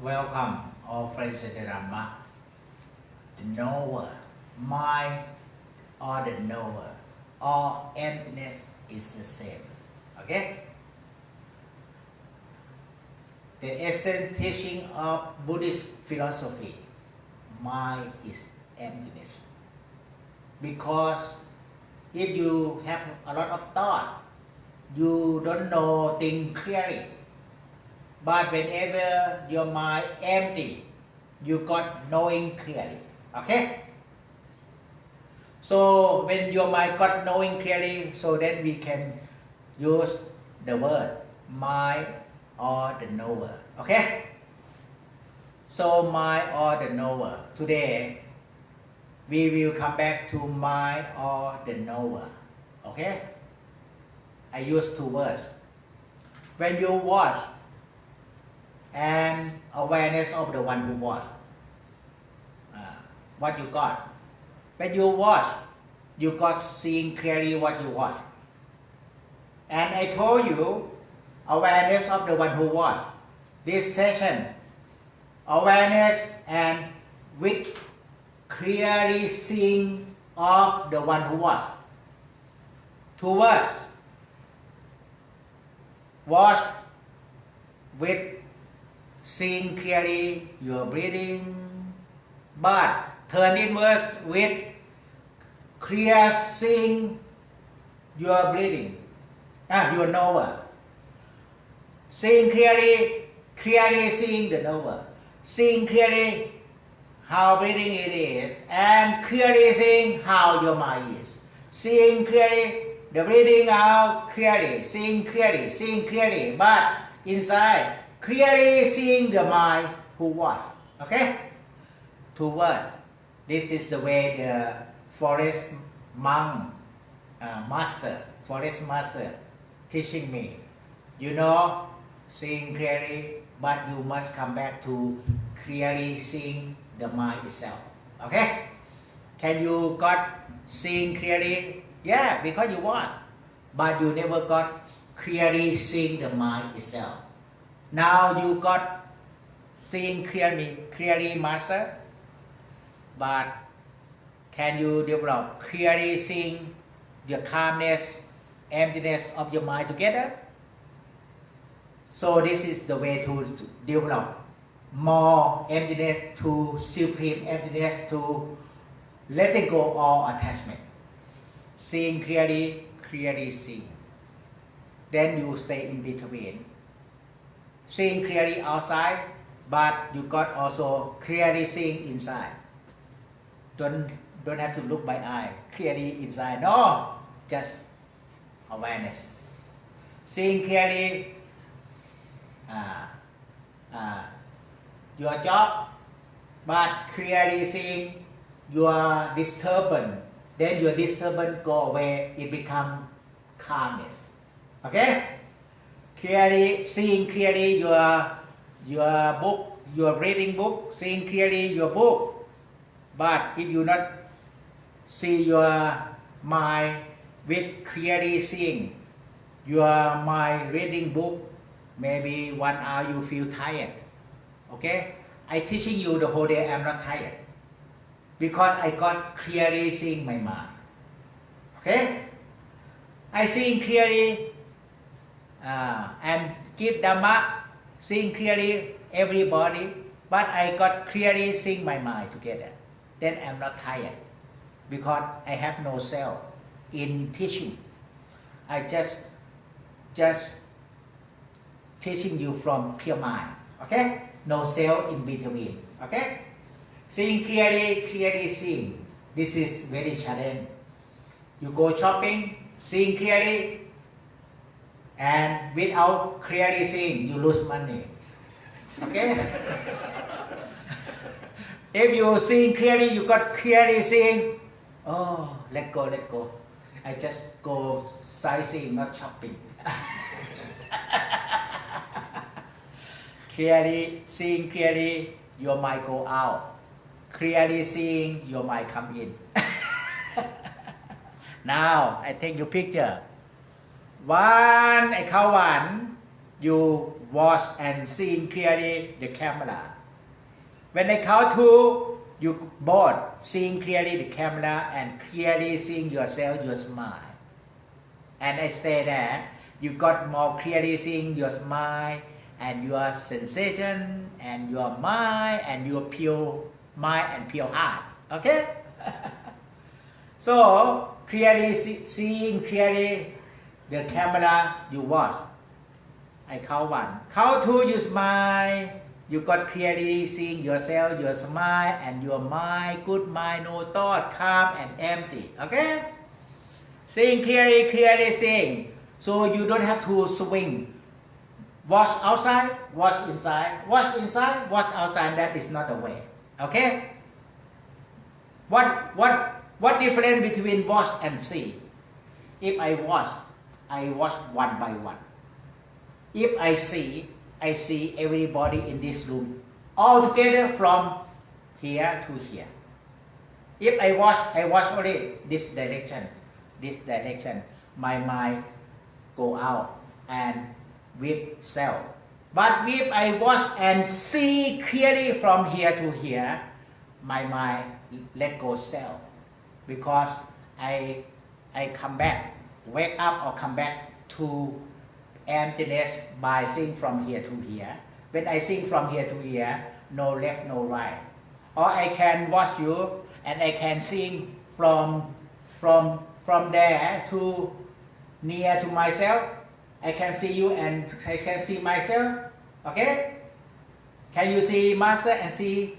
Welcome, all friends in the Dhamma. The knower, mind or the knower, or emptiness is the same. Okay? The essence teaching of Buddhist philosophy, mind is emptiness. Because if you have a lot of thought, you don't know things clearly. But whenever your mind empty, you got knowing clearly. Okay? So when your mind got knowing clearly, so then we can use the word mind or the knower. Okay? So mind or the knower. Today we will come back to mind or the knower. Okay? I use two words. When you watch and awareness of the one who watch, what you got? When you watch, you got seeing clearly what you watch. And I told you, awareness of the one who watch. This session, awareness and with clearly seeing of the one who watch. Two words. Watch with seeing clearly your breathing, but turn inwards with clear seeing your breathing, your knower. Seeing clearly seeing the knower. Seeing clearly how breathing it is, and clearly seeing how your mind is. Seeing clearly the breathing out clearly, seeing clearly, but inside, clearly seeing the mind who was. Okay? Two words. This is the way the forest master teaching me. You know, seeing clearly, but you must come back to clearly seeing the mind itself. Okay? Can you got seeing clearly? Yeah, because you was. But you never got clearly seeing the mind itself. Now you got seeing clearly master, but can you develop clearly seeing the calmness, emptiness of your mind together? So this is the way to develop more emptiness to supreme emptiness, to letting go all attachment. Seeing clearly seeing. Then you stay in between. Seeing clearly outside, but you got also clearly seeing inside. Don't have to look by eye. Clearly inside. No, just awareness. Seeing clearly your job, but clearly seeing your disturbance. Then your disturbance go away. It become calmness. Okay? Clearly seeing clearly your book, your reading book, seeing clearly your book. But if you not see your mind with clearly seeing your mind reading book, maybe 1 hour you feel tired. Okay? I teaching you the whole day, I'm not tired. Because I got clearly seeing my mind. Okay? I seeing clearly and give Dhamma, seeing clearly everybody, but I got clearly seeing my mind together. Then I'm not tired because I have no self in teaching. I just teaching you from pure mind. Okay? No self in between. Okay? Seeing clearly seeing. This is very challenging. You go shopping, seeing clearly, and without clearly seeing, you lose money. Okay? If you seeing clearly, you got clearly seeing, oh, let go. I just go sightseeing, not shopping. Clearly seeing clearly, your mind go out. Clearly seeing, your mind come in. Now, I take your picture. I count 1, you watch and seeing clearly the camera. When I count two, you both seeing clearly the camera and clearly seeing yourself, your smile. And I stay there. You got more clearly seeing your smile and your sensation and your mind and your pure mind and pure heart. Okay? So clearly seeing clearly the camera you watch. I count one. Count two, you smile. You got clearly seeing yourself, your smile and your mind, good mind, no thought, calm and empty. Okay? Seeing clearly, clearly seeing. So you don't have to swing. Watch outside, watch inside, watch inside, watch outside. That is not the way. Okay? What difference between watch and see? If I watch one by one. If I see everybody in this room all together from here to here. If I watch only this direction. My mind go out and with self. But if I watch and see clearly from here to here, my mind let go self. Because I come back, wake up or come back to emptiness by seeing from here to here. When I sing from here to here, no left, no right. Or I can watch you and I can sing from there to near to myself. I can see you and I can see myself. Okay? Can you see Master and see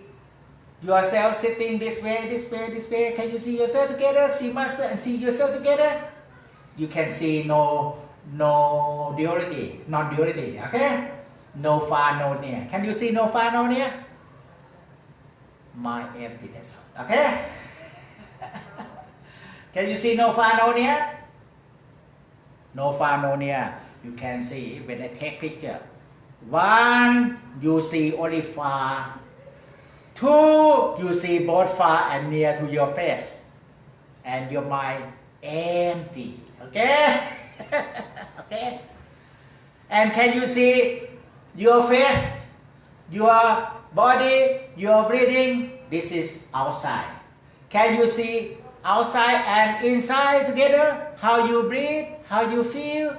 yourself sitting this way, this way, this way? Can you see yourself together? See Master and see yourself together? You can see no duality, non-duality, okay? No far, no near. Can you see no far, no near? My emptiness, okay? Can you see no far, no near? No far, no near. You can see when I take picture. One, you see only far. Two, you see both far and near to your face. And your mind empty, okay? Okay? And can you see your face, your body, your breathing? This is outside. Can you see outside and inside together? How you breathe, how you feel?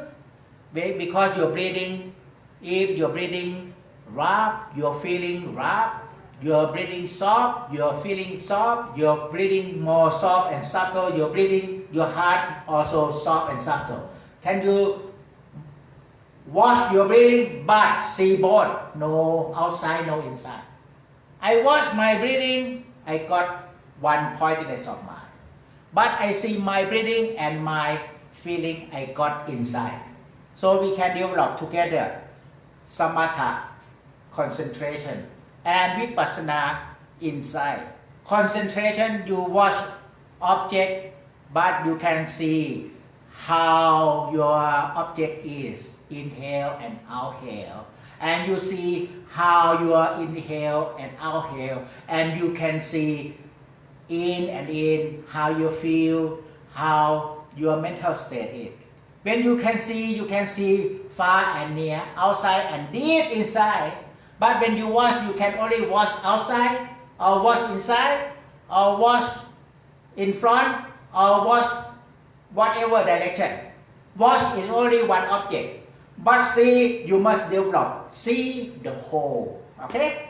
Because you're breathing, if you're breathing rough, you're feeling rough. You're breathing soft, you're feeling soft. You're breathing more soft and subtle. You're breathing your heart also soft and subtle. Can you watch your breathing but see both? No outside, no inside. I watch my breathing, I got one pointedness of mind. But I see my breathing and my feeling I got inside. So we can develop together samatha, concentration, and vipassana inside. Concentration, you watch object, but you can see how your object is, inhale and exhale. And you see how your inhale and exhale, and you can see in and in, how you feel, how your mental state is. When you can see far and near, outside and deep inside. But when you watch, you can only watch outside, or watch inside, or watch in front, or watch whatever direction. Watch is only one object. But see, you must develop. See the whole. Okay?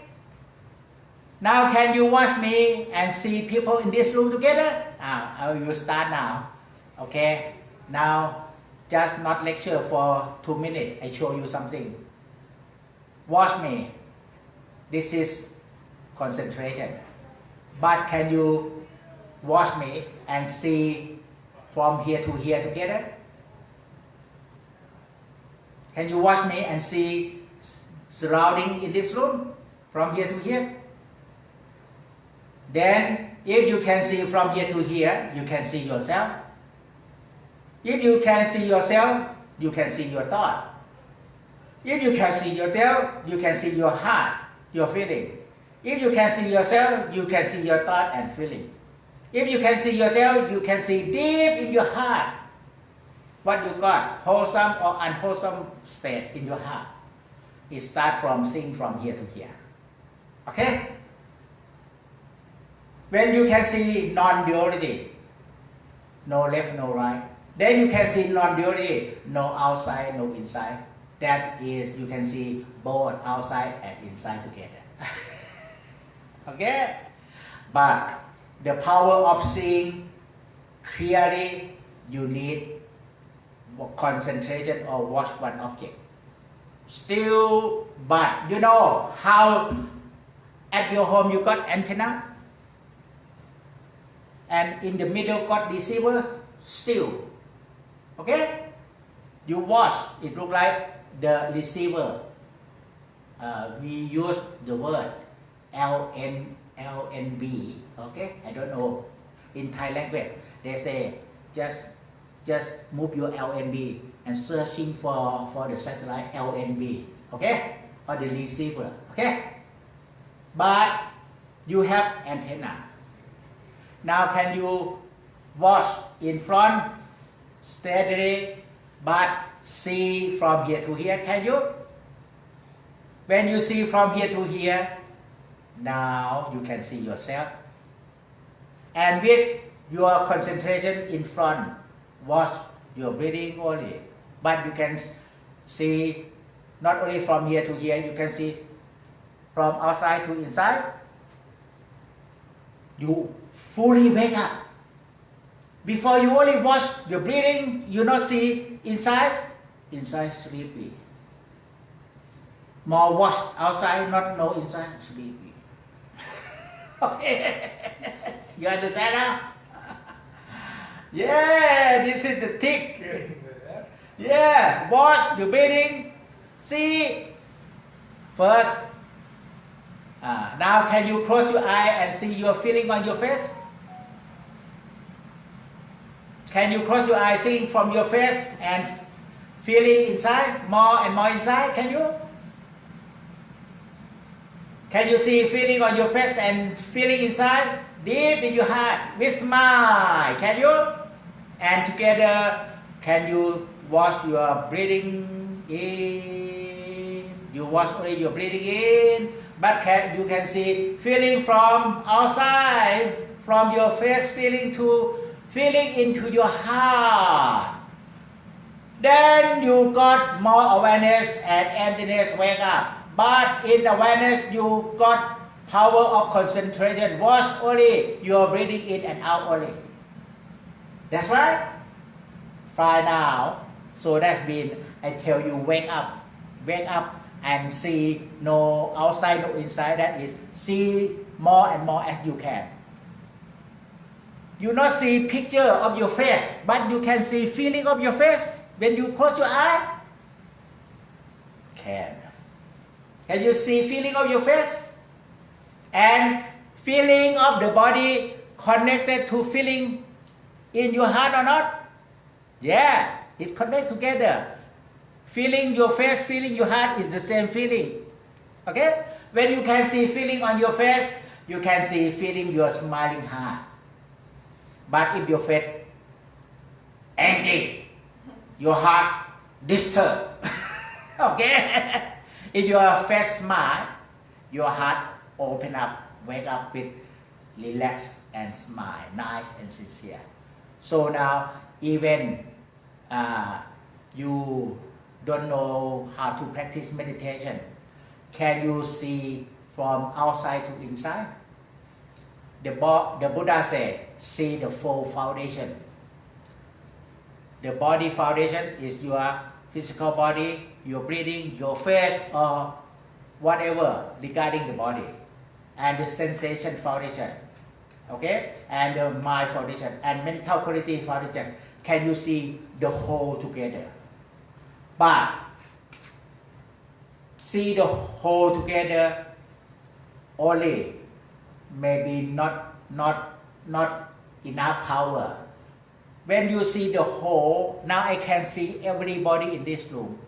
Now can you watch me and see people in this room together? I will start now. Okay? Now, just not lecture for 2 minutes. I show you something. Watch me. This is concentration. But can you watch me and see from here to here together? Can you watch me and see surrounding in this room from here to here? Then, if you can see from here to here, you can see yourself. If you can see yourself, you can see your thought. If you can see yourself, you can see your heart, your feeling. If you can see yourself, you can see your thought and feeling. If you can see yourself, you can see deep in your heart what you got, wholesome or unwholesome state in your heart. It starts from seeing from here to here. Okay? When you can see non-duality, no left, no right, then you can see non-duality, no outside, no inside. That is, you can see both outside and inside together. Okay? But the power of seeing clearly, you need concentration or watch one object. Still, but you know how at your home you got antenna and in the middle got receiver still. Okay? You watch, it look like the receiver. We use the word LNB. Okay? I don't know. In Thai language, they say just move your LNB and searching for the satellite LNB. Okay? Or the receiver. Okay? But you have antenna. Now can you watch in front steadily but see from here to here? Can you? When you see from here to here, now you can see yourself. And with your concentration in front, watch your breathing only. But you can see not only from here to here, you can see from outside to inside. You fully wake up. Before you only watch your breathing, you not see inside sleepy. More watch outside, not know inside, sleepy. Okay, you understand now? Yeah, this is the tick. Yeah, watch your breathing. See first. Now can you close your eye and see your feeling on your face? Can you close your eye, seeing from your face and feeling inside, more and more inside? Can you? Can you see feeling on your face and feeling inside, deep in your heart, with smile? Can you? And together, can you watch your breathing in? You watch only your breathing in, but you can see feeling from outside, from your face, feeling into your heart. Then you got more awareness and emptiness wake up. But in awareness, you got power of concentration. Watch only your breathing in and out only. That's right. Try now. So that means I tell you wake up and see no outside, no inside. That is see more and more as you can. You not see picture of your face, but you can see feeling of your face when you close your eye. Can you see feeling of your face? And feeling of the body connected to feeling in your heart or not? Yeah, it's connected together. Feeling your face, feeling your heart is the same feeling. Okay? When you can see feeling on your face, you can see feeling your smiling heart. But if your face angry, your heart disturbed. Okay? If your face smile, your heart open up, wake up with relax and smile, nice and sincere. So now, even you don't know how to practice meditation, can you see from outside to inside? The Buddha said, see the full foundation. The body foundation is your physical body, your breathing, your face, or whatever regarding the body. And the sensation foundation, okay? And the mind foundation, and mental quality foundation. Can you see the whole together? But see the whole together only, maybe not enough power. When you see the whole, now I can see everybody in this room.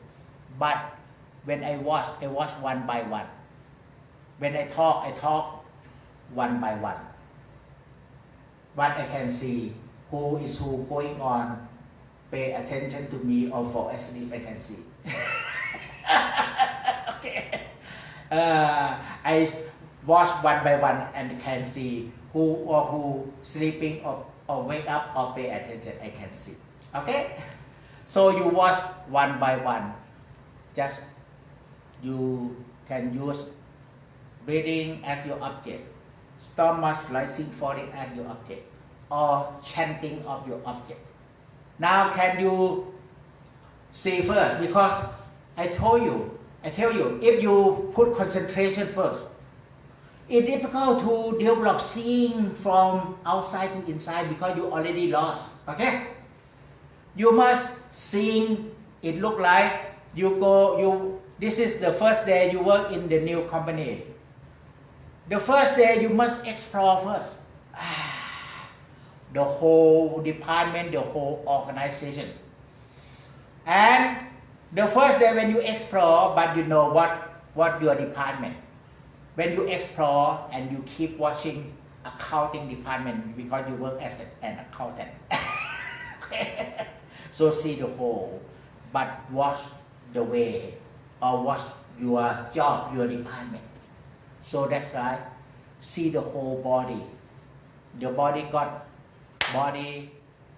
But when I watch one by one. When I talk one by one. But I can see who is who going on, pay attention to me or fall asleep, I can see. watch one by one and can see who sleeping or wake up or pay attention. I can see. Okay? So you watch one by one. Just you can use breathing as your object, stomach rising, falling as your object, or chanting of your object. Now can you see first? Because I tell you, if you put concentration first, it's difficult to develop seeing from outside to inside because you already lost. Okay? You must seeing it look like this is the first day you work in the new company. The first day you must explore first. The whole department, the whole organization. And the first day when you explore, but you know what your department. When you explore and you keep watching accounting department because you work as an accountant. So see the whole, but watch the way or watch your job, your department. So that's right. See the whole body. The body got body,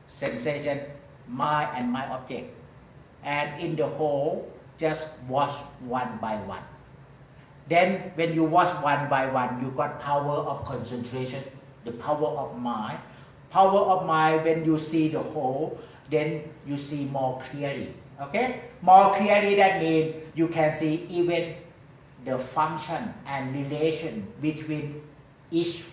sensation, mind and mind object. And in the whole, just watch one by one. Then when you watch one by one, you got power of concentration, the power of mind. Power of mind, when you see the whole, then you see more clearly. Okay? More clearly, that means you can see even the function and relation between each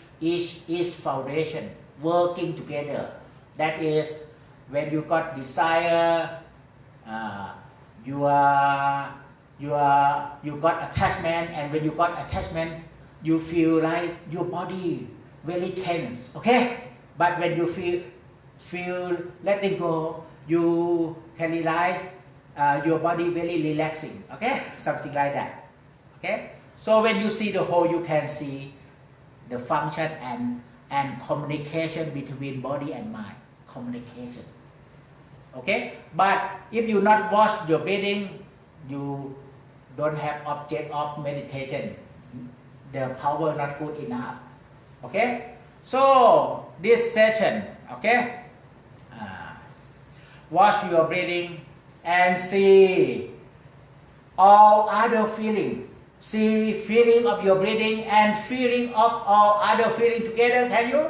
foundation working together. That is, when you got desire, you got attachment, and when you got attachment, you feel like your body very tense. Okay? But when you feel letting go, you can realize your body very relaxing. Okay? Something like that. Okay? So when you see the whole, you can see the function and communication between body and mind. Communication. Okay? But if you not watch your breathing, you don't have object of meditation. The power not good enough. Okay? So this session, okay? Watch your breathing and see all other feeling. See feeling of your breathing and feeling of all other feeling together. Can you?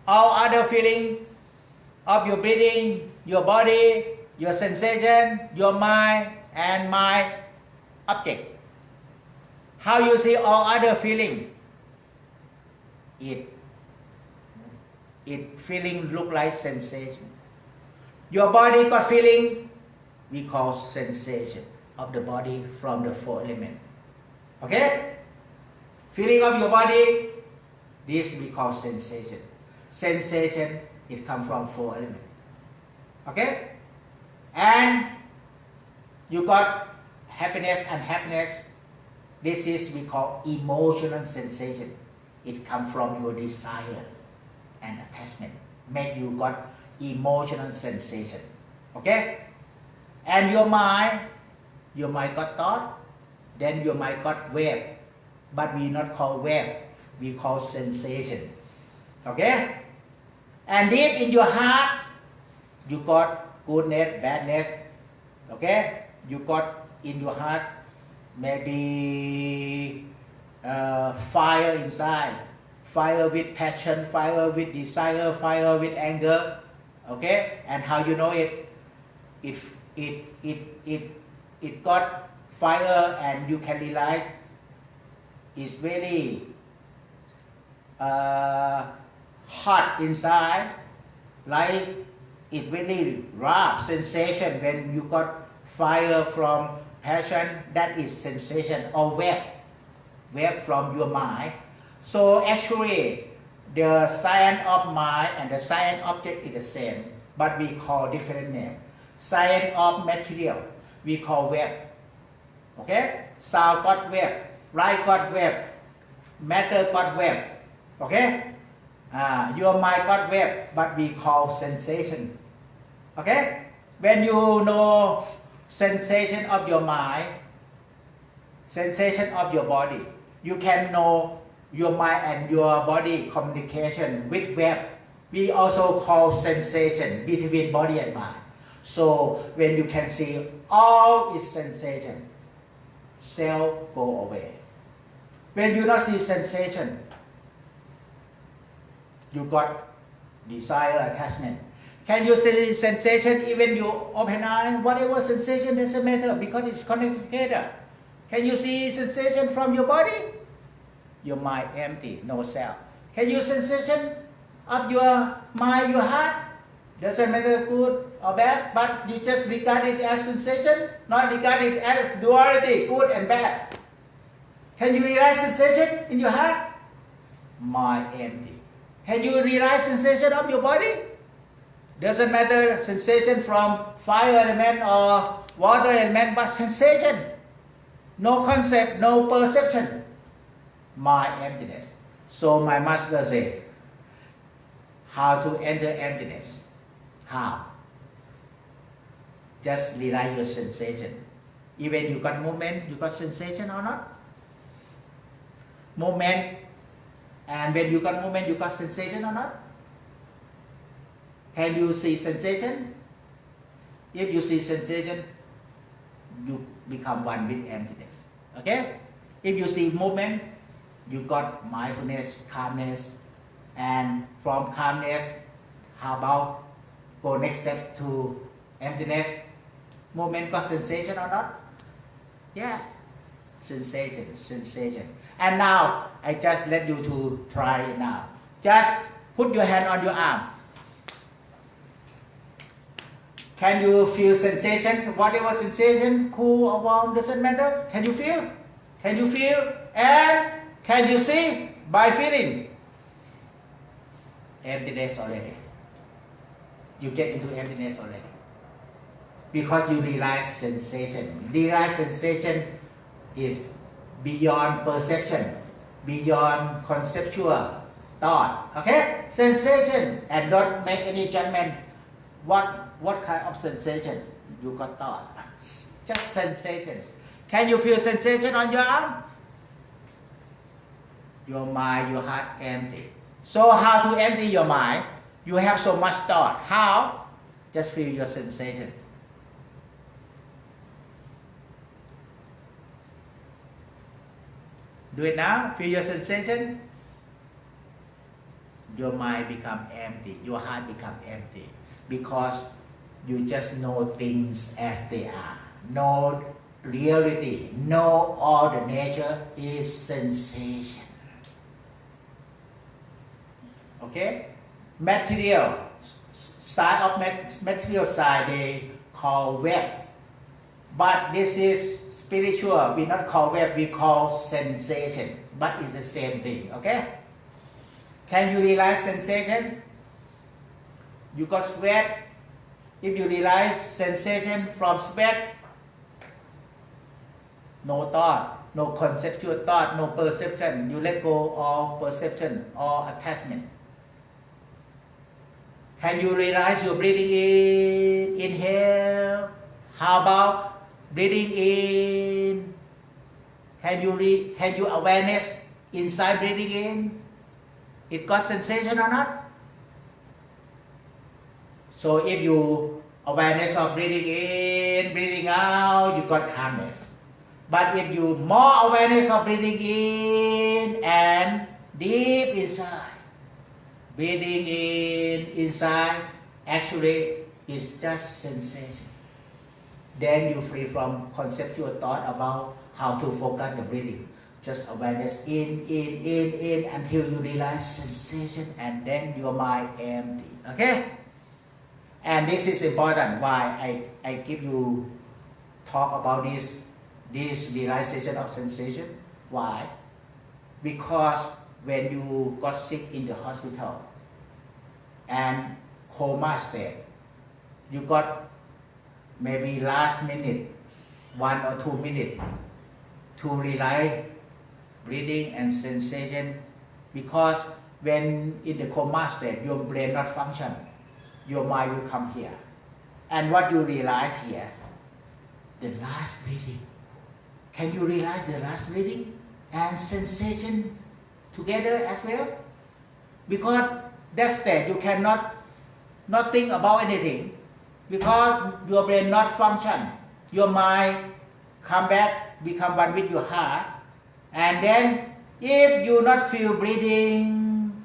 All other feeling of your breathing, your body, your sensation, your mind, and my object. How you see all other feeling? It feeling look like sensation. Your body got feeling, we call sensation of the body from the four elements. Okay? Feeling of your body, this we call sensation. Sensation, it comes from four elements. Okay? And you got happiness and happiness. This is we call emotional sensation. It comes from your desire and attachment. Make you got emotional sensation. Okay? And your mind got thought. Then your mind got wave. But we not call wave. We call sensation. Okay? And deep in your heart, you got goodness, badness. Okay? You got in your heart maybe fire inside. Fire with passion, fire with desire, fire with anger. Okay? And how you know it? It got fire, and you can realize it's very hot inside, like it really rough sensation. When you got fire from passion, that is sensation or wave from your mind. So actually, the science of mind and the science object is the same, but we call different name. Science of material, we call wave. Okay? Sound got wave, light got wave, matter got wave. Okay? Your mind got wave, but we call sensation. Okay? When you know sensation of your mind, sensation of your body. You can know your mind and your body communication with web. We also call sensation between body and mind. So when you can see all its sensation, cell go away. When you not see sensation, you got desire, attachment. Can you see sensation even you open eye? Whatever sensation doesn't matter because it's connected together. Can you see sensation from your body? Your mind empty, no cell. Can you sensation of your mind, your heart? Doesn't matter good or bad, but you just regard it as sensation, not regard it as duality, good and bad. Can you realize sensation in your heart? Mind empty. Can you realize sensation of your body? Doesn't matter sensation from fire element or water element, but sensation. No concept, no perception. Mind emptiness. So my master said, how to enter emptiness? How? Just realize your sensation. Even you got movement, you got sensation or not? Movement. And when you got movement, you got sensation or not? Can you see sensation? If you see sensation, you become one with emptiness. Okay? If you see movement, you got mindfulness, calmness, and from calmness, how about go next step to emptiness? Movement got sensation or not? Yeah, sensation, sensation. And now, I just let you to try it now. Just put your hand on your arm. Can you feel sensation? Whatever sensation, cool or warm, doesn't matter. Can you feel? Can you feel? And can you see by feeling? Emptiness already. You get into emptiness already. Because you realize sensation. Realize sensation is beyond perception, beyond conceptual thought. Okay? Sensation. And don't make any judgment. What kind of sensation? You got thought. Just sensation. Can you feel sensation on your arm? Your mind, your heart empty. So how to empty your mind? You have so much thought. How? Just feel your sensation. Do it now. Feel your sensation. Your mind become empty. Your heart become empty. Because you just know things as they are. Know reality. Know all the nature is sensation. Okay? Material. Side of material side they call web. But this is spiritual. We not call web, we call sensation. But it's the same thing. Okay? Can you realize sensation? You got sweat. If you realize sensation from sweat, no thought, no conceptual thought, no perception. You let go all perception, all attachment. Can you realize you're breathing in? Inhale. How about breathing in? Can you awareness inside breathing in? It got sensation or not? So if you awareness of breathing in, breathing out, you got calmness. But if you more awareness of breathing in and deep inside, breathing in, inside, actually is just sensation. Then you free from conceptual thought about how to focus the breathing. Just awareness in, until you realize sensation and then your mind empty. Okay? And this is important why I give you talk about this realization of sensation. Why? Because when you got sick in the hospital and coma state, you got maybe last minute, 1 or 2 minutes to realize breathing and sensation, because when in the coma state, your brain not function, your mind will come here. And what you realize here, the last breathing, Can you realize the last breathing and sensation together as well? Because that state you cannot not think about anything because your brain not function. Your mind come back, become one with your heart, and then if you not feel breathing,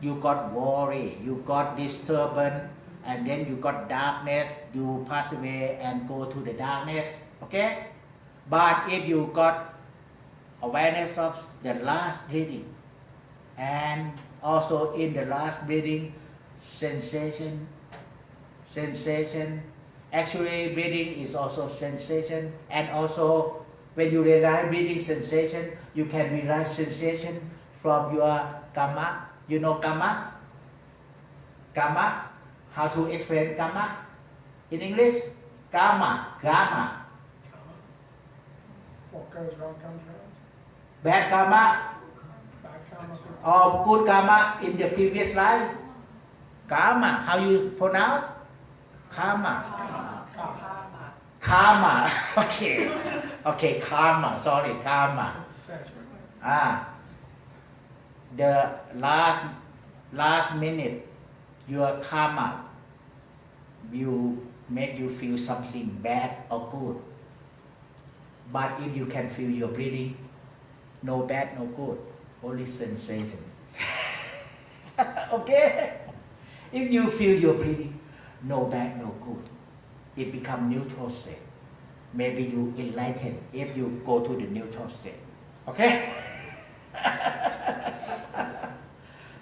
you got worry, you got disturbance, and then you got darkness, you pass away and go to the darkness, okay? But if you got awareness of the last breathing, and also in the last breathing, sensation, actually breathing is also sensation, and also when you realize breathing sensation, you can realize sensation from your karma. You know karma? Karma? How to explain karma in English? Karma. What goes around comes around. Bad karma Bad karma. or good karma in the previous life? Karma. How you pronounce? Karma. Karma. Okay, karma. Sorry, karma. The last minute, your karma will make you feel something bad or good. But if you can feel your breathing, no bad, no good, only sensation. Okay? If you feel your breathing, no bad, no good, it becomes neutral state. Maybe you enlighten if you go to the neutral state. Okay?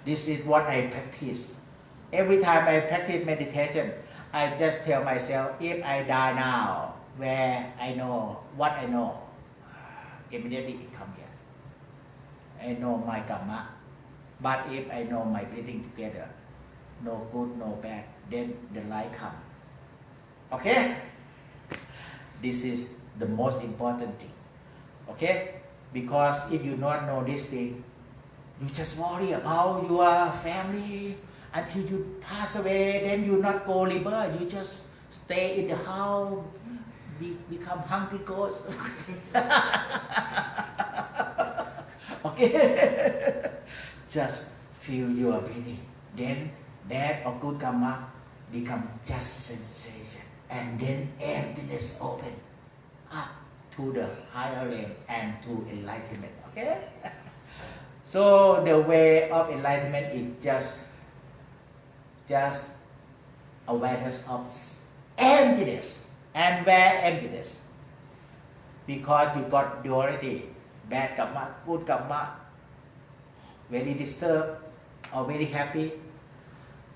This is what I practice. Every time I practice meditation, I just tell myself, if I die now, where I know what I know, immediately it comes here. I know my karma. But if I know my breathing together, no good, no bad, then the light comes. Okay? This is the most important thing. Okay? Because if you not know this thing, you just worry about your family until you pass away, then you not go rebirth, you just stay in the house, become hungry ghost. Okay? Just feel your breathing. Then bad or good karma become just sensation. And then emptiness open up to the higher realm and to enlightenment. Okay? So the way of enlightenment is just awareness of emptiness. And where emptiness? Because you got duality, bad karma, good karma, very disturbed or very happy.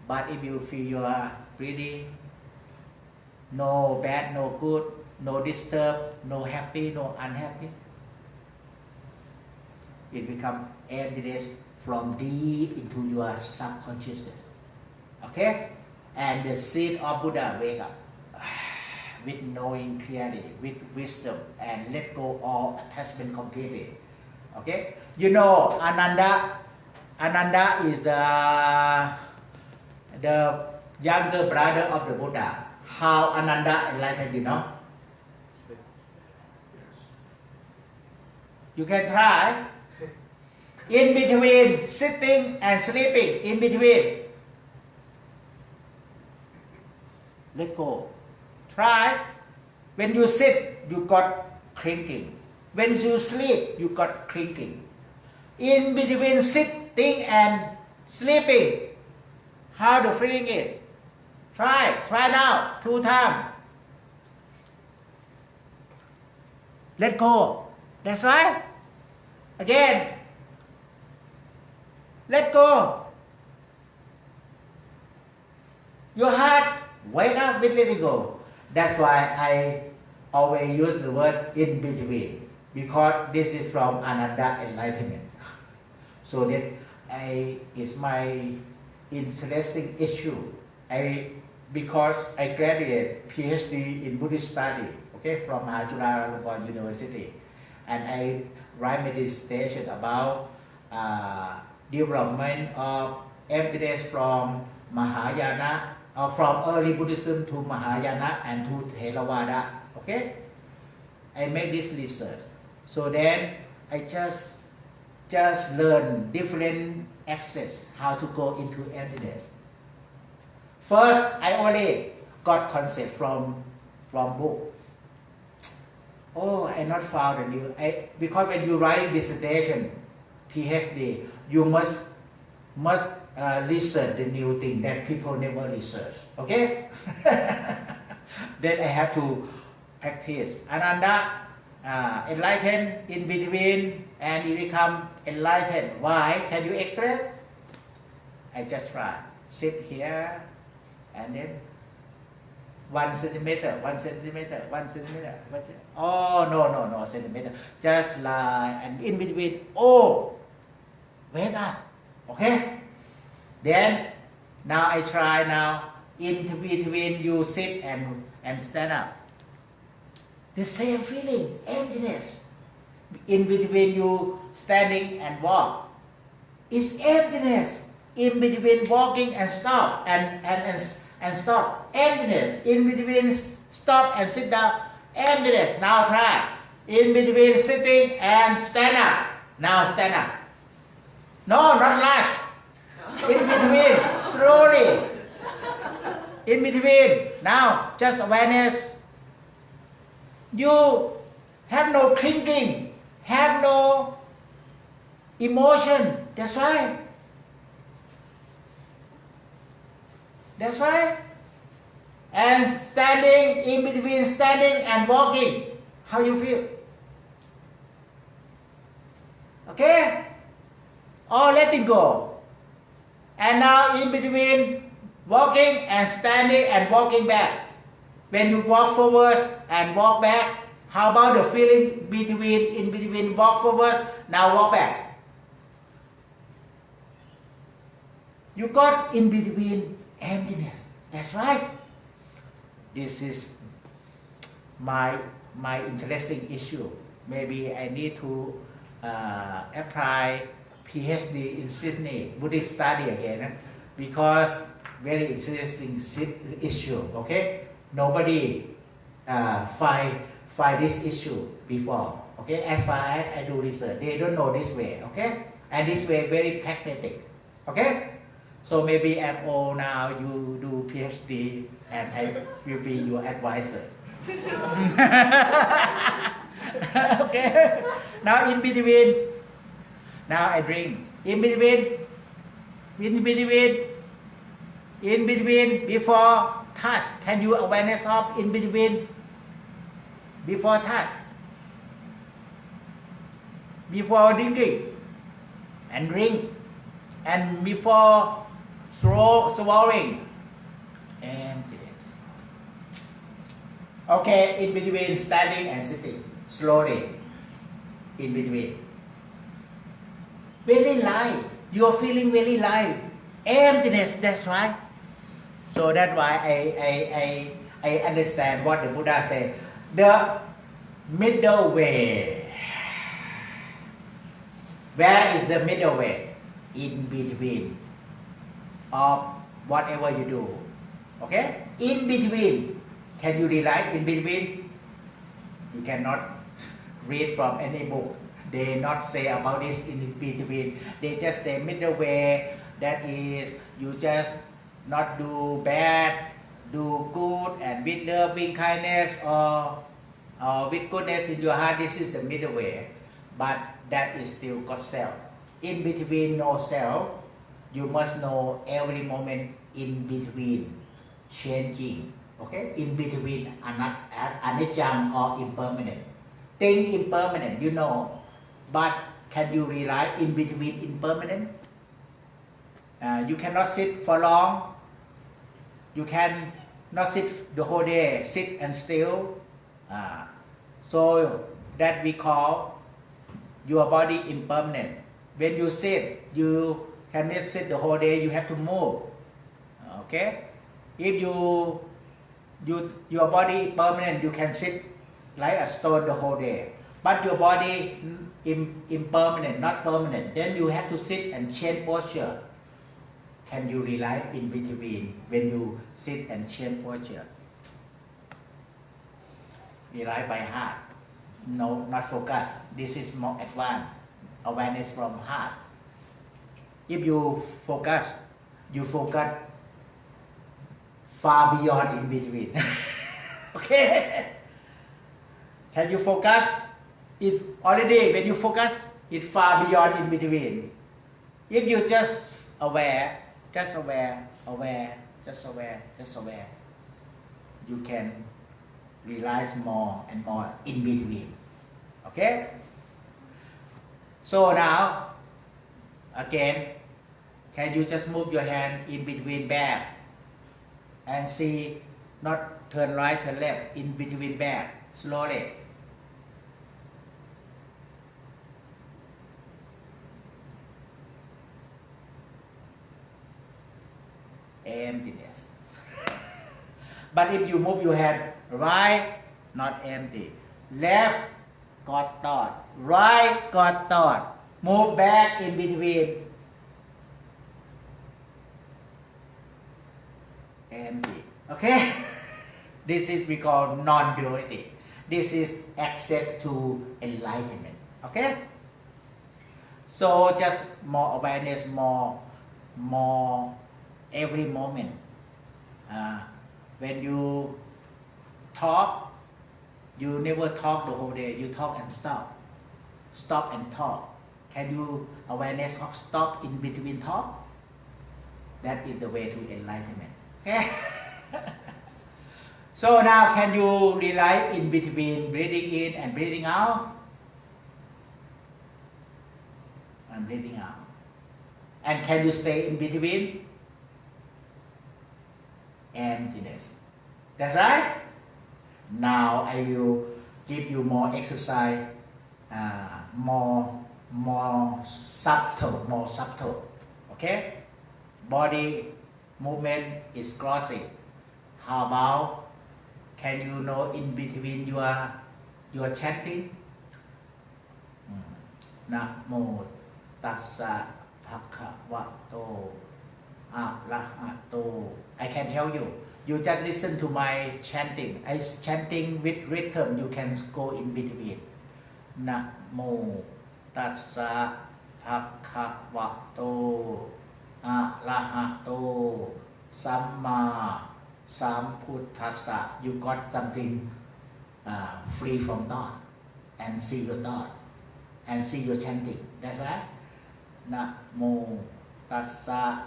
But if you feel your breathing, no bad, no good, no disturb, no happy, no unhappy, it becomes emptiness from deep into your subconsciousness. Okay? And the seed of Buddha wake up with knowing clearly, with wisdom, and let go all attachment completely. Okay? You know Ananda is the younger brother of the Buddha. How Ananda enlightened, you know? You can try. In between sitting and sleeping, in between. Let go. Try. When you sit, you got clinking. When you sleep, you got clinking. In between sitting and sleeping, how the feeling is? Try now, 2 times. Let go. That's right. Again. Let go. Your heart wake up with letting go. That's why I always use the word in between, because this is from Ananda enlightenment. So that is my interesting issue. Because I graduated PhD in Buddhist study, okay, from Chulalongkorn University, and I write meditation about development of emptiness from Mahayana, from early Buddhism to Mahayana and to Theravada. Okay, I make this research. So then I just learn different access how to go into emptiness. First, I only got concept from book. Oh, I not found a new. Because when you write dissertation, PhD, you must research the new thing that people never research. Okay? Then I have to practice. Ananda, enlightened in between, and you become enlightened. Why? Can you explain? I just try. Sit here, and then 1 centimeter, 1 centimeter, 1 centimeter. Oh, no centimeter. Just lie, and in between, oh, wake up. Okay? Then, now I try now, in between you sit and stand up. The same feeling, emptiness. In between you standing and walk, it's emptiness. In between walking and stop and stop, emptiness. In between stop and sit down, emptiness. Now try. In between sitting and stand up. Now stand up. No, not rush. In between, slowly. In between. Now, just awareness. You have no thinking, have no emotion. That's right. That's right. And standing, in between standing and walking, how you feel? Okay? Or letting go. And now in between walking and standing and walking back. When you walk forward and walk back, how about the feeling in between walk forward, now walk back? You got in between emptiness. That's right. This is my interesting issue. Maybe I need to apply PhD in Sydney, Buddhist study again, because very interesting issue. Okay, nobody find this issue before. Okay, as far as I do research, they don't know this way. Okay, and this way very pragmatic. Okay. So maybe I'm old now, you do PhD, and I will be your advisor. Okay. Now in between, now I drink. In between, before touch. Can you awareness of in between? Before touch. Before drinking. And drink. And before swallowing. Emptiness. Okay, in between standing and sitting. Slowly. In between. Very light. You are feeling very light. Emptiness, that's right. So that's why I understand what the Buddha said. The middle way. Where is the middle way? In between of whatever you do. Okay? In between. Can you realize in between? You cannot read from any book. They not say about this in between. They just say middle way. That is, you just not do bad, do good, and with loving kindness or with goodness in your heart. This is the middle way. But that is still got self. In between, no self. You must know every moment in between changing. Okay? In between, anicca or impermanent. Thing impermanent, you know. But can you realize in between impermanent? You cannot sit for long. You can not sit the whole day, sit and still. So that we call your body impermanent. When you sit, you cannot sit the whole day. You have to move. Okay. If your body permanent, you can sit like a stone the whole day. But your body impermanent, not permanent. Then you have to sit and change posture. Can you realize in between when you sit and change posture? Realize by heart. No, not focus. This is more advanced. Awareness from heart. If you focus far beyond in between. Okay? Can you focus? It already, when you focus, it far beyond in between. If you just aware, you can realize more and more in between. Okay? So now, again, can you just move your hand in between back and see, not turn right, turn left, in between back, slowly. Emptiness. But if you move your hand right, not empty. Left, got thought. Right, got thought. Move back in between. Empty. Okay? This is we call non-duality. This is access to enlightenment. Okay? So just more awareness, more every moment. When you talk, you never talk the whole day. You talk and stop. Stop and talk. Can you awareness of stop in between talk? That is the way to enlightenment. Okay? So now can you realize in between breathing in and breathing out? And breathing out. And can you stay in between? Emptiness. That's right. Now I will give you more exercise, more subtle. Okay? Body movement is crossing. How about, can you know in between your chanting? Namo tassa bhagavato arahato. I can help you. You just listen to my chanting. I chanting with rhythm. You can go in between. Namo tassa bhagavato arahato samma sambuddhassa. You got something free from thought and see your thought and see your chanting. That's right. Namo tassa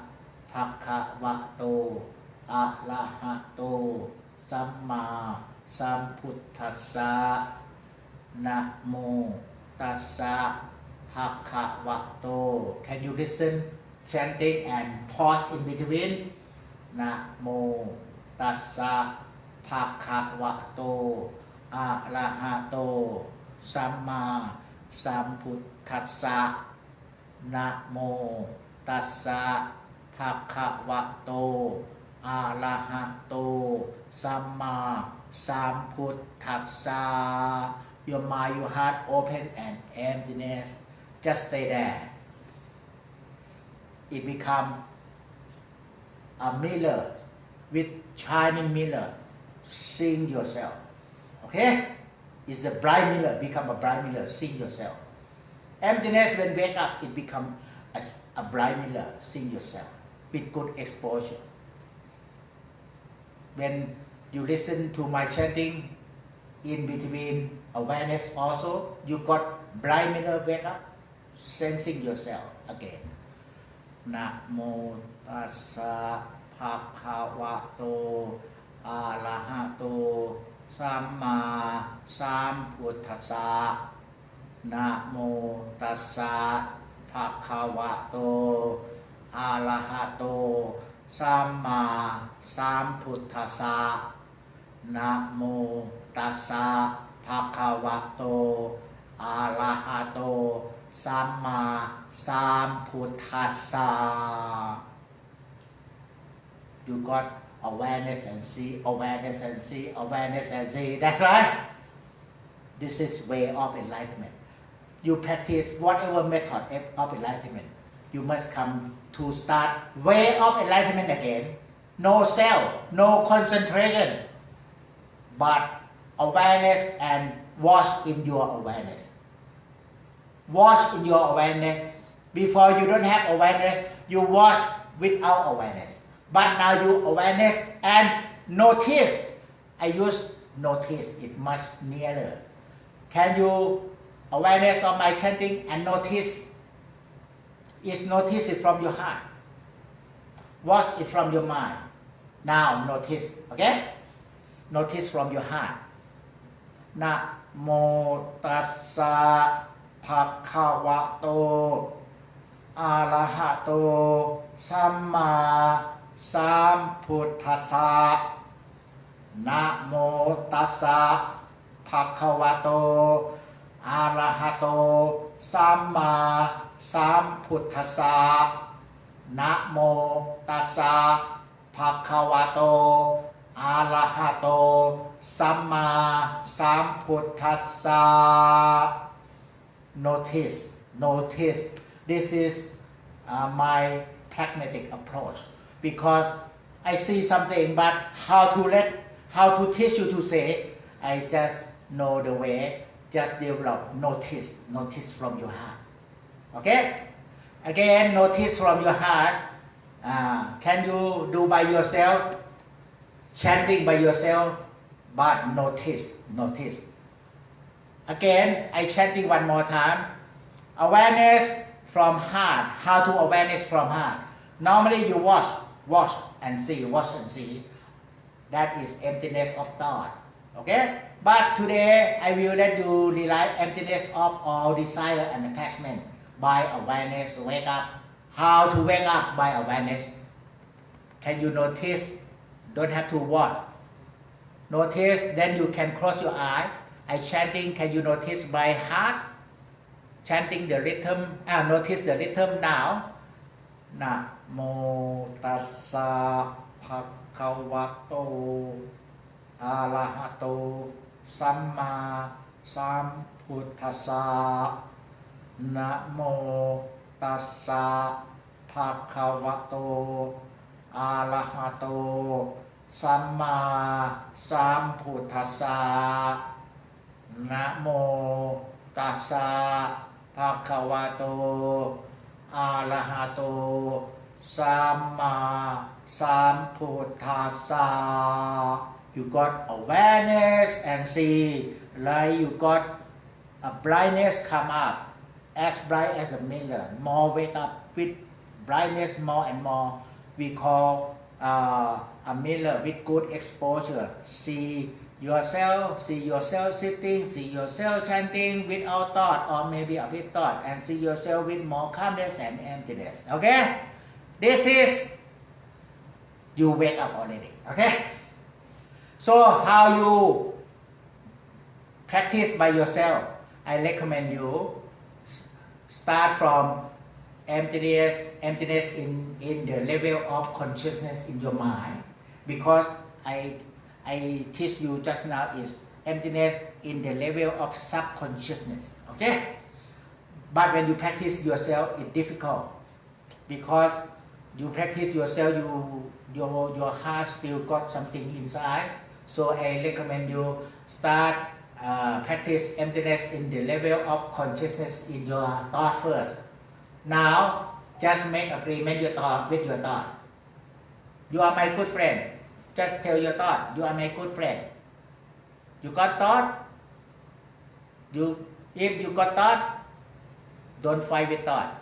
bhagavato arahato samma sambuddhassa. Namo tassa bhagavato. Can you listen chanting and pause in between? Namo tassa bhagavato arahato samma sambuddhassa. Namo tassa bhagavato arahato samma sambuddhassa. Your mind, your heart open and emptiness. Just stay there. It become a mirror with shining mirror. Seeing yourself. Okay? It's a bright mirror. Become a bright mirror. Seeing yourself. Emptiness, when wake up, it become a bright mirror. Seeing yourself with good exposure. When you listen to my chanting, in between awareness also, you got bright mirror, wake up, sensing yourself again. Namo tassa bhagavato arahato samma sambuddhassa. Namo tassa bhagavato arahato samma sambuddhassa. Namo tassa bhagavato arahato samma sambuddhassa. You got awareness and see, awareness and see, awareness and see. That's right. This is way of enlightenment. You practice whatever method of enlightenment. You must come to start way of enlightenment again. No self, no concentration, but awareness and watch in your awareness. Watch in your awareness. Before you don't have awareness, you watch without awareness. But now you awareness and notice. I use notice, it much nearer. Can you awareness of my chanting and notice? Is notice it from your heart. Watch it from your mind. Now notice, okay? Notice from your heart. Na mo tassa bhagavato arahato samma sambuddhassa. Na mo tassa bhagavato arahato samma sambuddhassa. Na mo tassa bhagavato arahato samma sambuddhassa. Notice. This is my pragmatic approach, because I see something, but how to teach you to say, I just know the way, just develop notice from your heart. Okay? Again, notice from your heart. Can you do by yourself? Chanting by yourself, but notice. Again, I chanting one more time. Awareness from heart. How to awareness from heart? Normally you watch and see. That is emptiness of thought. Okay? But today I will let you realize emptiness of all desire and attachment by awareness. Wake up. How to wake up by awareness? Can you notice? Don't have to watch. Notice, then you can close your eye. I chanting, can you notice by heart? Chanting the rhythm. Notice the rhythm now. Na mo tassa bhagavato arahato samma sambuddhassa. Na mo tassa bhagavato arahato samma sambuddhassa. Namo tassa bhagavato arahato samma sambuddhassa. You got awareness and see, like you got a brightness come up, as bright as a mirror. More wake up with brightness more and more. We call a mirror with good exposure. See yourself sitting, see yourself chanting without thought or maybe with thought, and see yourself with more calmness and emptiness. Okay? This is, you wake up already. Okay? So how you practice by yourself? I recommend you start from emptiness in the level of consciousness in your mind, because I teach you just now is emptiness in the level of subconsciousness. Okay? But when you practice yourself, it's difficult, because you practice yourself, your heart still got something inside. So I recommend you start practice emptiness in the level of consciousness in your thought first. Now, just make agreement with your thought. You are my good friend. Just tell your thought, you are my good friend. You got thought? If you got thought, don't fight with thought.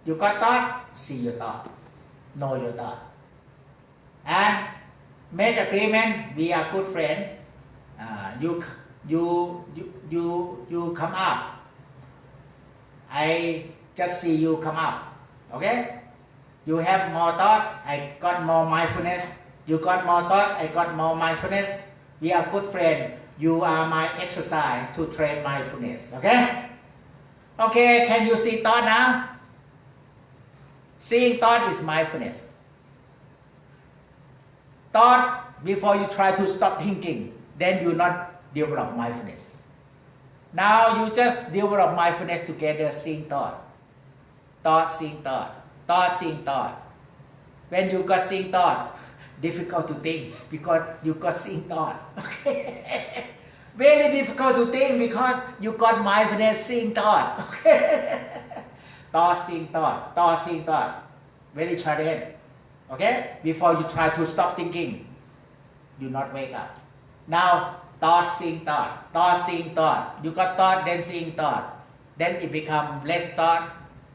You got thought? See your thought. Know your thought. And make agreement, we are good friends. You come up. I just see you come up. Okay? You have more thought, I got more mindfulness. You got more thought, I got more mindfulness. We are good friends. You are my exercise to train mindfulness. Okay? Okay, can you see thought now? Seeing thought is mindfulness. Thought, before you try to stop thinking, then you not develop mindfulness. Now you just develop mindfulness together, seeing thought. Thought, seeing thought. Thought, seeing thought. When you got seeing thought, difficult to think because you got seeing thought. Okay? Very difficult to think because you got mindfulness seeing thought. Okay? Thought seeing thought, thought seeing thought. Very challenging. Okay? Before you try to stop thinking, do not wake up. Now, thought seeing thought, thought seeing thought. You got thought, then seeing thought. Then it become less thought.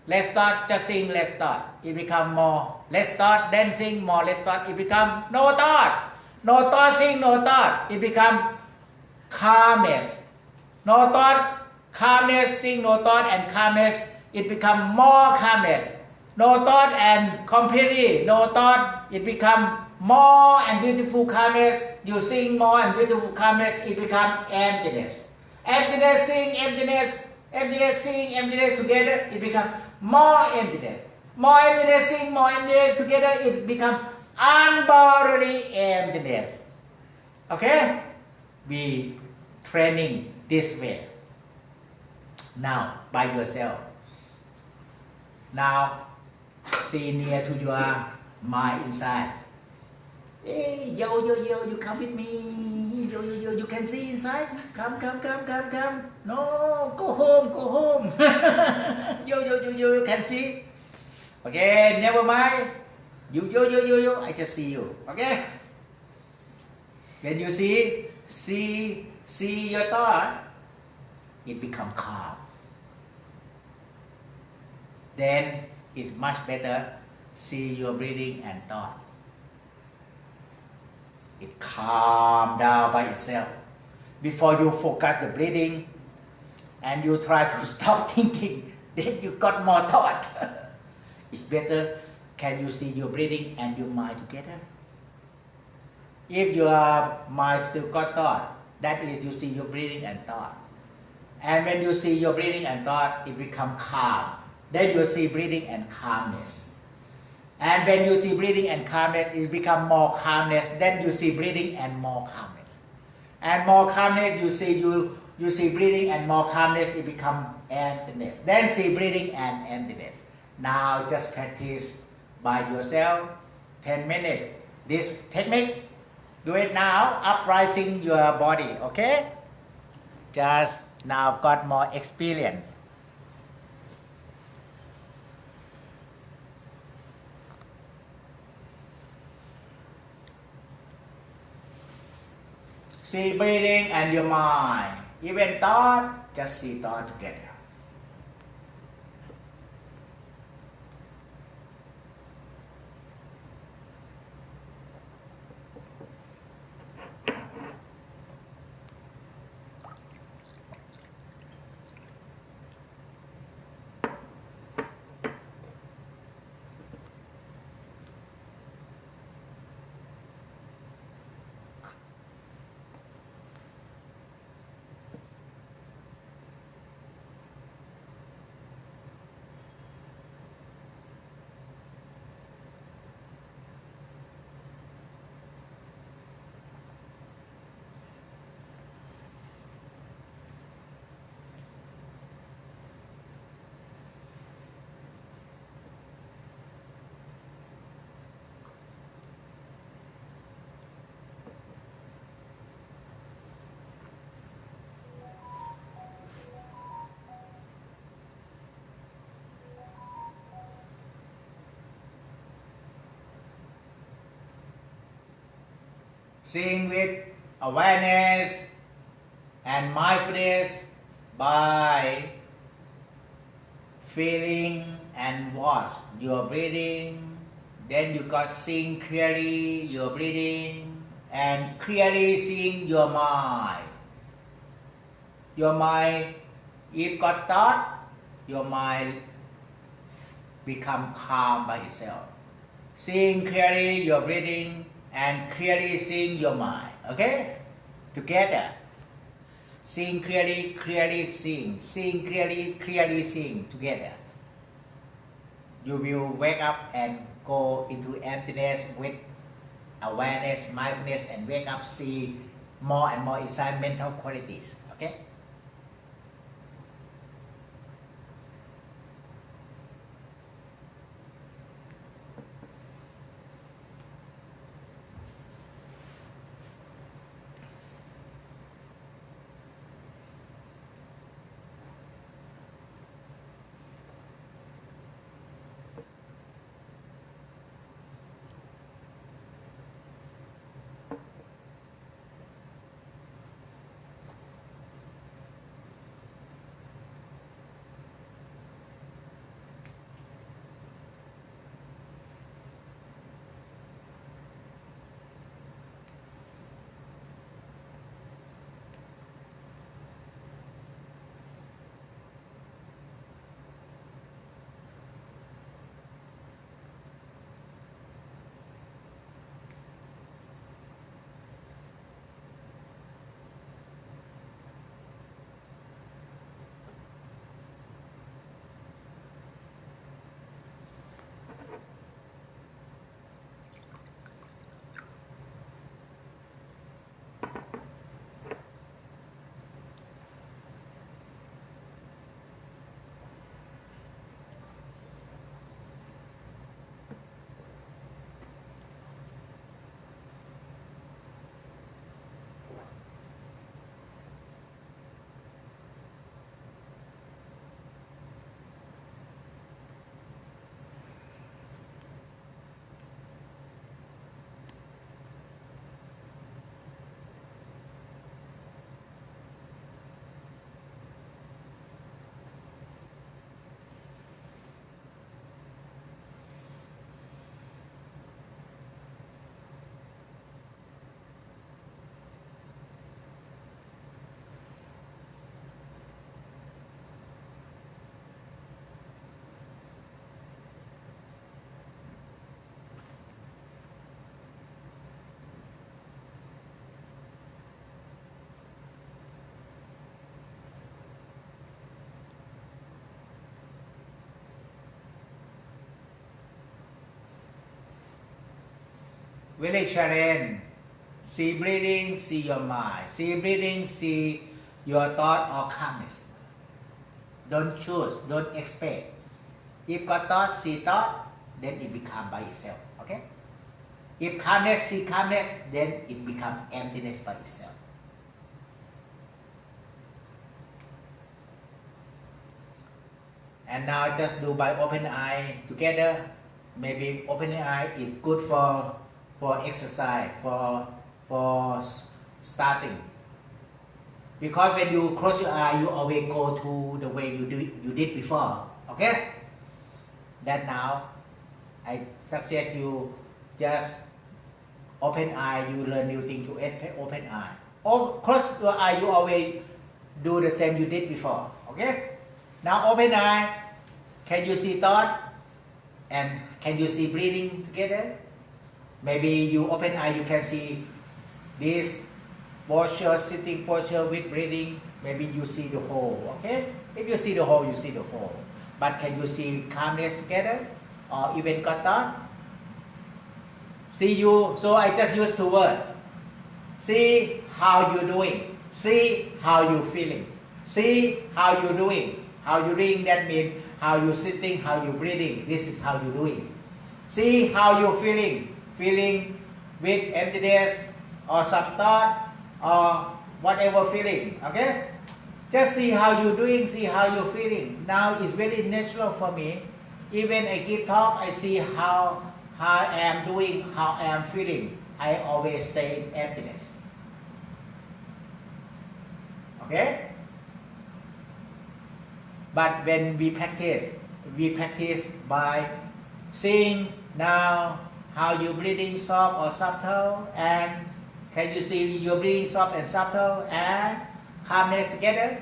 Less thought, just seeing less thought. It become more. Less thought, then seeing more less thought. It become no thought. No thought, seeing no thought. It become calmness. No thought, calmness, seeing no thought and calmness. It become more calmness. No thought and completely no thought. It become more and beautiful calmness. You seeing more and beautiful calmness. It become emptiness. Emptiness, seeing emptiness. Emptiness, seeing emptiness together. It become more emptiness. More emptiness, seeing more emptiness together. It become unboundedly emptiness. Okay? We training this way. Now, by yourself. Now, see near to your mind inside. Hey, yo, you come with me. Yo, you can see inside. Come. No, go home. Yo, you can see. Okay, never mind. You, I just see you. Okay? When you see your thought, it become calm. Then it's much better see your breathing and thought. It calm down by itself. Before you focus the breathing and you try to stop thinking, then you got more thought. It's better can you see your breathing and your mind together. If your mind still got thought, that is you see your breathing and thought. And when you see your breathing and thought, it become calm. Then you see breathing and calmness. And when you see breathing and calmness, it become more calmness. Then you see breathing and more calmness. And more calmness, you see breathing and more calmness, it become emptiness. Then see breathing and emptiness. Now just practice by yourself 10 minutes. This technique, do it now, uprising your body, okay? Just now got more experience. See breathing and your mind. Even thought, just see thought together. Seeing with awareness and mindfulness by feeling and watch your breathing. Then you got seeing clearly your breathing and clearly seeing your mind. Your mind, if got thought, your mind become calm by itself. Seeing clearly your breathing and clearly seeing your mind. Okay? Together. Seeing clearly, clearly seeing. Seeing clearly, clearly seeing together. You will wake up and go into emptiness with awareness, mindfulness, and wake up, see more and more inside mental qualities. Okay? Very challenge. See breathing, see your mind. See breathing, see your thought or calmness. Don't choose, don't expect. If got thought, see thought, then it become by itself. Okay? If calmness, see calmness, then it become emptiness by itself. And now just do by open eye together. Maybe open eye is good for exercise, for starting. Because when you close your eye, you always go to the way you did before. Okay? That now, I suggest you just open eye, you learn new things, you open eye. Or close your eye, you always do the same you did before. Okay? Now open eye, can you see thought? And can you see breathing together? Maybe you open eye, you can see this posture, sitting posture with breathing. Maybe you see the whole, okay? If you see the whole, you see the whole. But can you see calmness together? Or even got thought? See you, so I just use two words. See how you doing. See how you feeling. See how you doing. How you doing, that means how you sitting, how you breathing. This is how you doing. See how you feeling. Feeling with emptiness or some thought or whatever feeling. Okay? Just see how you doing, see how you feeling. Now it's very natural for me. Even I give talk, I see how I am doing, how I am feeling. I always stay in emptiness. Okay? But when we practice by seeing now how you breathing soft or subtle, and can you see your breathing soft and subtle and calmness together?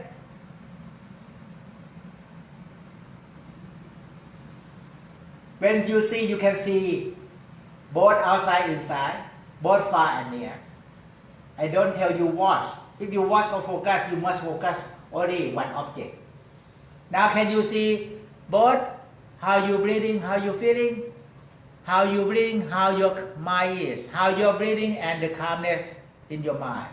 When you see, you can see both outside, inside, both far and near. I don't tell you watch. If you watch or focus, you must focus only one object. Now can you see both how you breathing, how you feeling, how you breathing, how your mind is, how you're breathing and the calmness in your mind.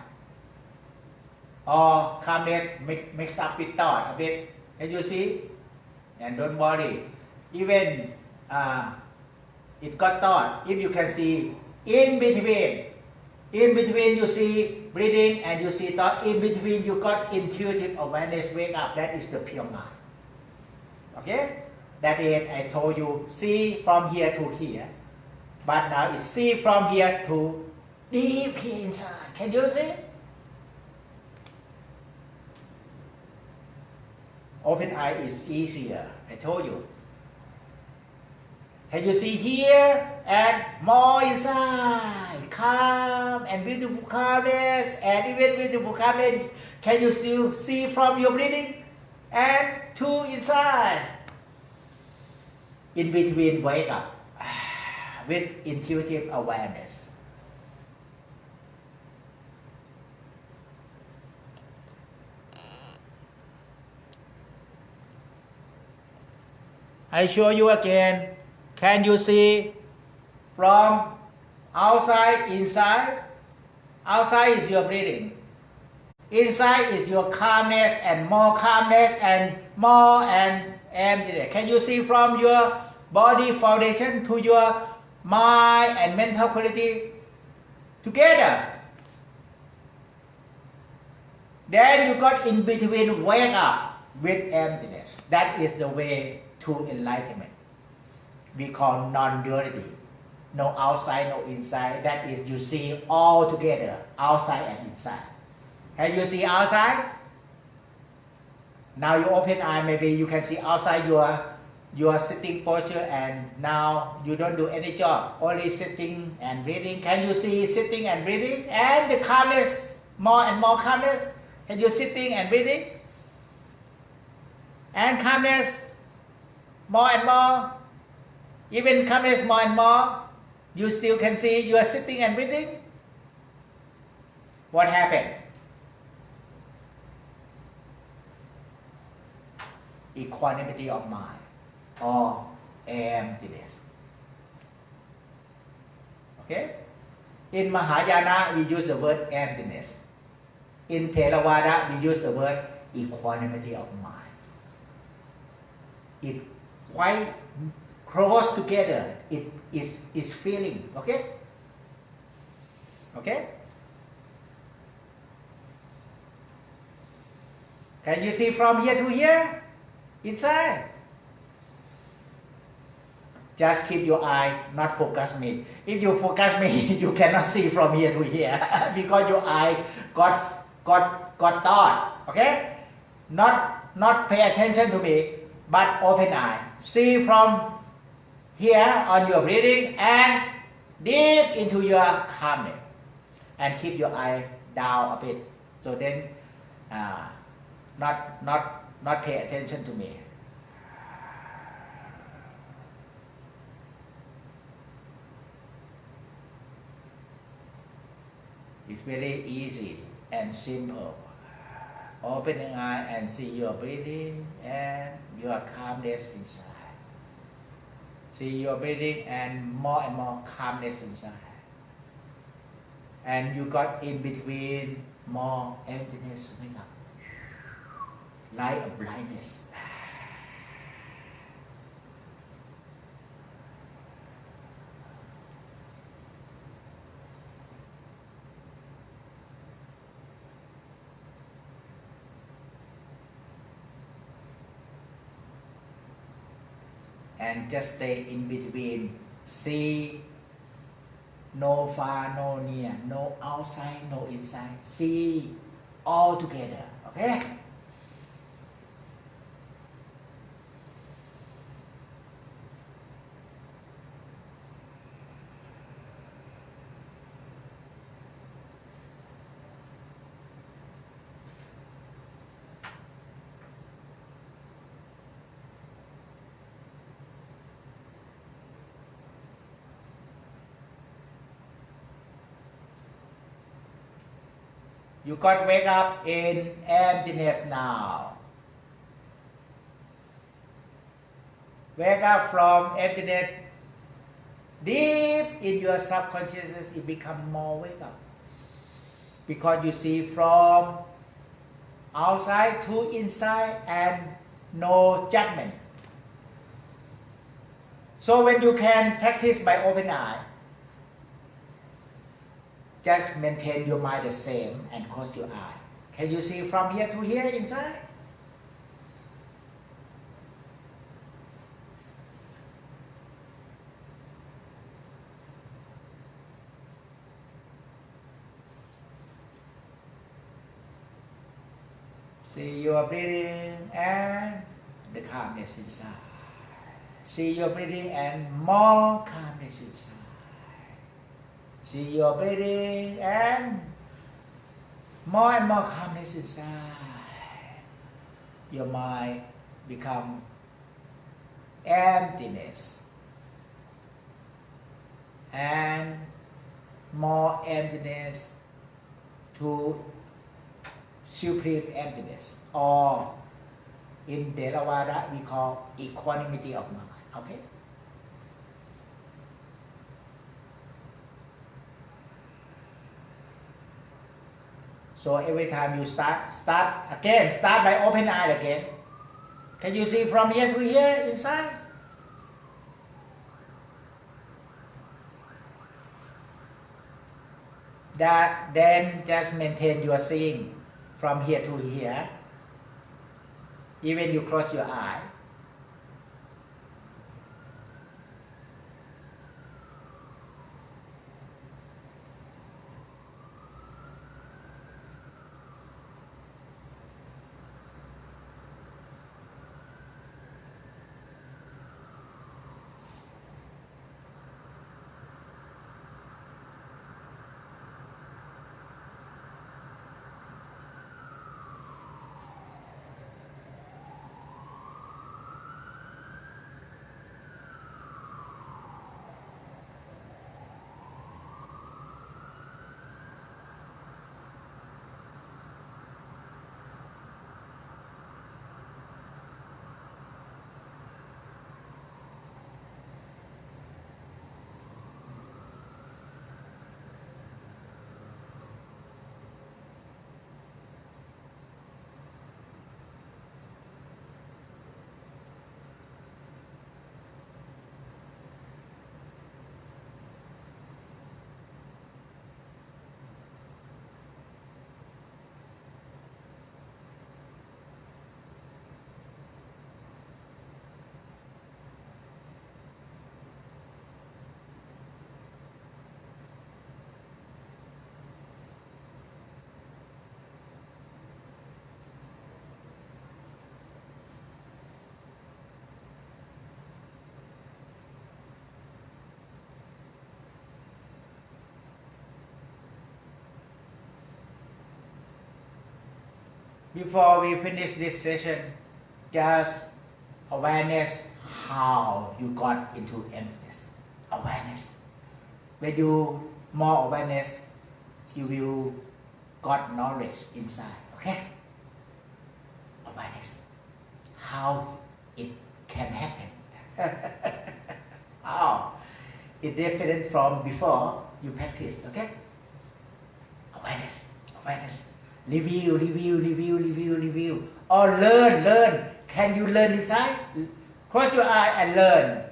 Or calmness mixed up with thought a bit. Can you see? And don't worry. Even it got thought. If you can see in between you see breathing and you see thought. In between you got intuitive awareness, wake up. That is the pure mind. Okay? That is, I told you, see from here to here. But now it's see from here to deep here inside. Can you see? Open eye is easier. I told you. Can you see here and more inside? Calm and beautiful calmness and even beautiful calmness. Can you still see from your breathing and to inside? In between, wake up with intuitive awareness. I show you again. Can you see from outside, inside? Outside is your breathing. Inside is your calmness and more and emptiness. Can you see from your body foundation to your mind and mental quality together? Then you got in between, wake up with emptiness. That is the way to enlightenment. We call non-duality. No outside, no inside. That is, you see all together, outside and inside. Can you see outside? Now you open eye, maybe you can see outside your sitting posture, and now you don't do any job, only sitting and breathing. Can you see sitting and breathing? And the calmness, more and more calmness. Can you sitting and breathing? And calmness, more and more. Even calmness more and more. You still can see you are sitting and breathing. What happened? Equanimity of mind or emptiness. Okay? In Mahayana, we use the word emptiness. In Theravada, we use the word equanimity of mind. It quite close together. It is feeling. Okay? Okay? Can you see from here to here? Inside. Just keep your eye, not focus me. If you focus me, you cannot see from here to here because your eye got thought. Okay? Not pay attention to me, but open eye. See from here on your breathing and deep into your calmness. And keep your eye down a bit. So then, not pay attention to me. It's very easy and simple. Open your eye and see your breathing and your calmness inside. See your breathing and more calmness inside. And you got in between more emptiness coming up. Light of blindness. And just stay in between. See no far, no near, no outside, no inside. See all together. Okay? You got wake up in emptiness now. Wake up from emptiness. Deep in your subconsciousness, it becomes more wake up. Because you see from outside to inside and no judgment. So when you can practice by open eye, just maintain your mind the same and close your eye. Can you see from here to here inside? See your breathing and the calmness inside. See your breathing and more calmness inside. See your breathing and more calmness inside. Your mind become emptiness and more emptiness to supreme emptiness, or in Theravada we call equanimity of mind. Okay? So every time you start by open eye again. Can you see from here to here inside? That then just maintain your seeing from here to here. Even you close your eye. before we finish this session, just awareness how you got into emptiness. Awareness. When you more awareness, you will got knowledge inside. Okay? Awareness. How it can happen. How? It's different from before you practice. Okay? Awareness. Awareness. Review. Or learn. Can you learn inside? Close your eye and learn.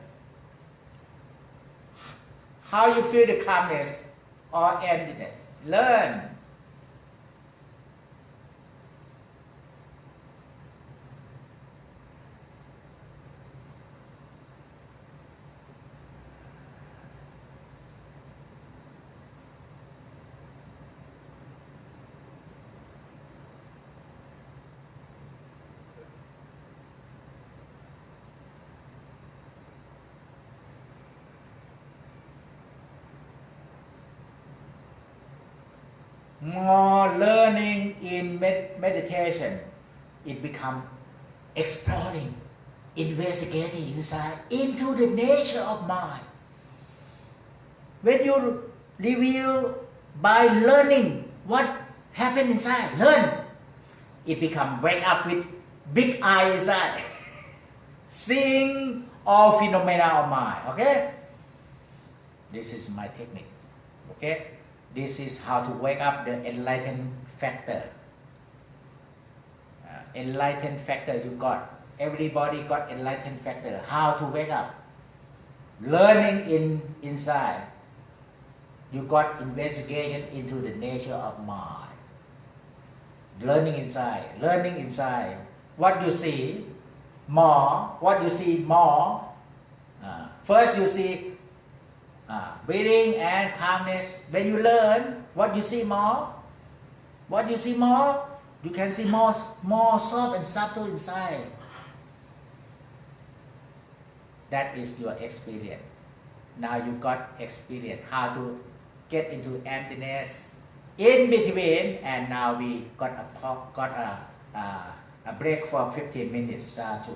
How you feel the calmness or emptiness. Learn. More learning in meditation, it becomes exploring, investigating inside into the nature of mind. When you review by learning what happened inside, learn, it becomes wake up with big eye inside, seeing all phenomena of mind. Okay, this is my technique. Okay. This is how to wake up the enlightened factor. Enlightened factor you got. Everybody got enlightened factor. How to wake up? Learning inside. You got investigation into the nature of mind. Learning inside. What you see, more. What you see, more. First you see breathing and calmness. When you learn, what you see more? You can see more soft and subtle inside. That is your experience. Now you got experience how to get into emptiness in between, and now we got a break for 15 minutes. Sadhu.